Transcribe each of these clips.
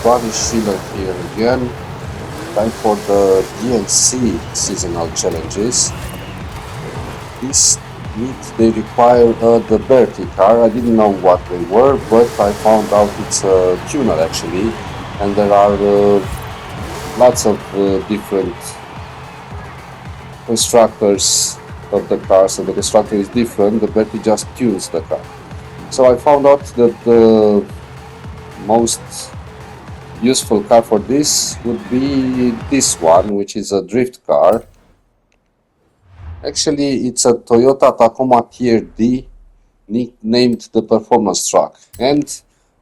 body Sheila here again. Time for the DLC seasonal challenges. They require a DeBerti car. I didn't know what they were, but I found out it's a tuner actually, and there are lots of different constructors of the car, so the constructor is different. DeBerti just tunes the car. So I found out that the most useful car for this would be this one, which is a drift car. Actually, it's a Toyota Tacoma Tier D, nicknamed the performance truck. And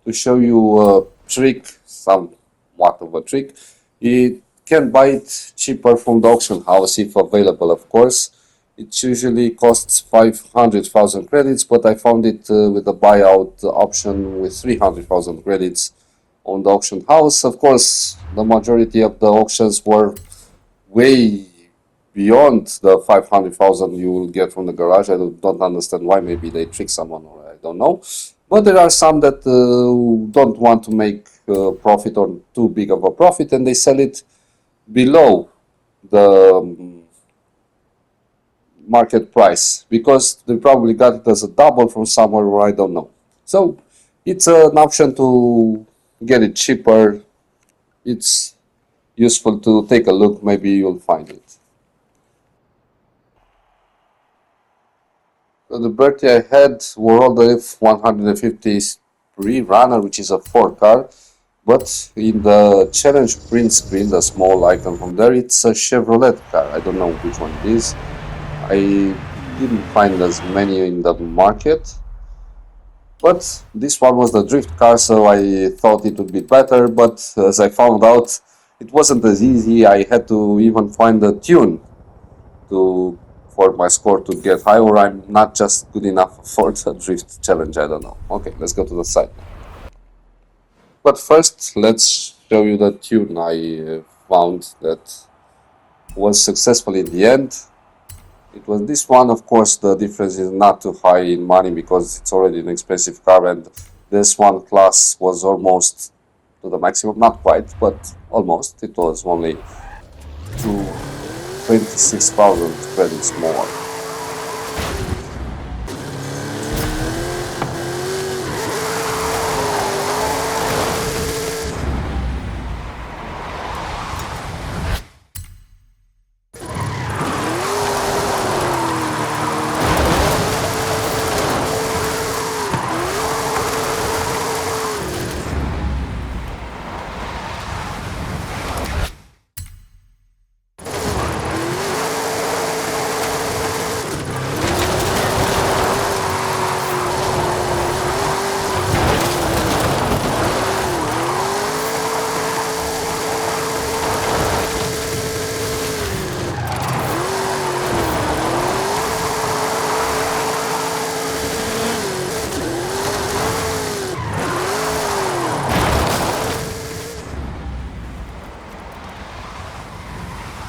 to show you a trick, somewhat of a trick, you can buy it cheaper from the auction house if available, of course. It usually costs 500,000 credits, but I found it with a buyout option with 300,000 credits on the auction house. Of course, the majority of the auctions were way beyond the 500,000 you will get from the garage. I don't understand why. Maybe they trick someone, or I don't know. But there are some that don't want to make profit or too big of a profit, and they sell it below the market price because they probably got it as a double from somewhere, or I don't know. So it's an option to get it cheaper. It's useful to take a look. Maybe you'll find it. So the DeBerti I had were all the F150 runner, which is a 4 car, but in the Challange print screen, the small icon from there, it's a Chevrolet car. I don't know which one it is. I didn't find as many in the market, but this one was the drift car, so I thought it would be better, but as I found out, it wasn't as easy. I had to even find a tune for my score to get high, or I'm not just good enough for the drift challenge, I don't know. Okay, let's go to the side. But first, let's show you the tune I found that was successful in the end. It was this one. Of course, the difference is not too high in money because it's already an expensive car, and this one class was almost to the maximum, not quite, but almost. It was only 26,000 credits more.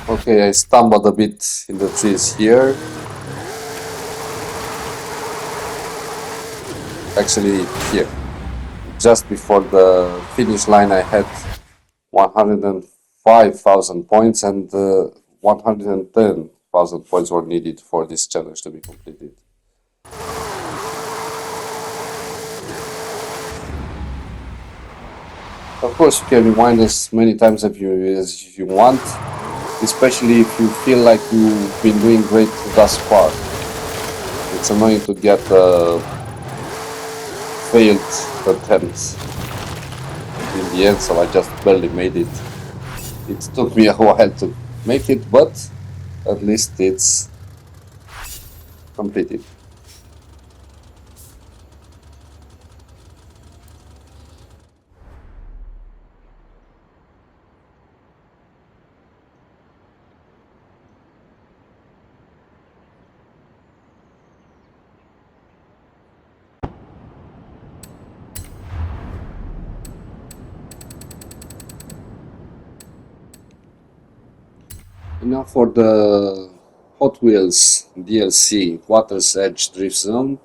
Okay, I stumbled a bit in the trees here. Actually, here. Just before the finish line, I had 105,000 points, and 110,000 points were needed for this challenge to be completed. Of course, you can rewind as many times as you want, especially if you feel like you've been doing great thus far. It's annoying to get failed attempts in the end, so I just barely made it. It took me a while to make it, but at least it's completed. Now for the Hot Wheels DLC Water's Edge Drift Zone,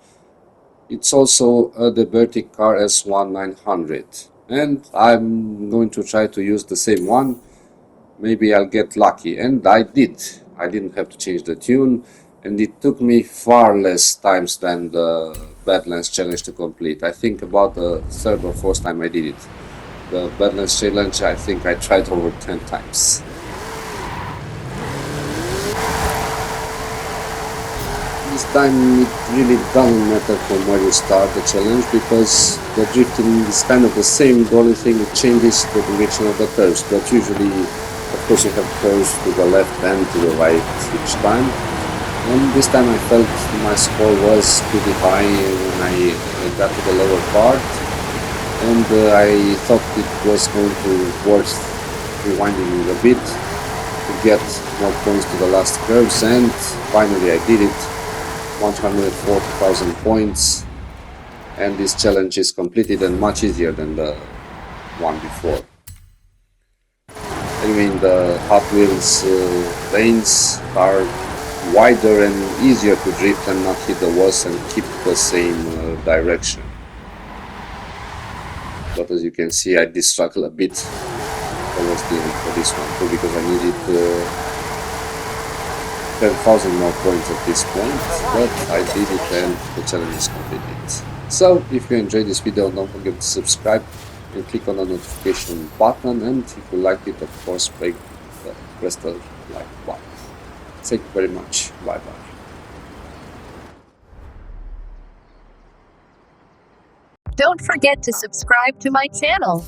it's also a DeBerti car S1-900. and I'm going to try to use the same one. Maybe I'll get lucky, and I did. I didn't have to change the tune, and it took me far less times than the Badlands challenge to complete. I think about the third or fourth time I did it. The Badlands challenge, I think I tried over 10 times. This time it really doesn't matter from where you start the challenge, because the drifting is kind of the same. The only thing it changes the direction of the curves, but usually, of course, you have curves to the left and to the right each time. And this time I felt my score was pretty high when I got to the lower part, and I thought it was going to worth rewinding a bit to get more points to the last curves, and finally I did it. 140,000 points, and this challenge is completed and much easier than the one before. Anyway, the Hot Wheels lanes are wider and easier to drift and not hit the walls and keep the same direction. But as you can see, I did struggle a bit towards the end for this one too, because I needed 10,000 more points at this point, but I did it and the challenge is completed. So if you enjoyed this video, don't forget to subscribe and click on the notification button, and if you liked it, of course, press the like button. Thank you very much. Bye bye. Don't forget to subscribe to my channel.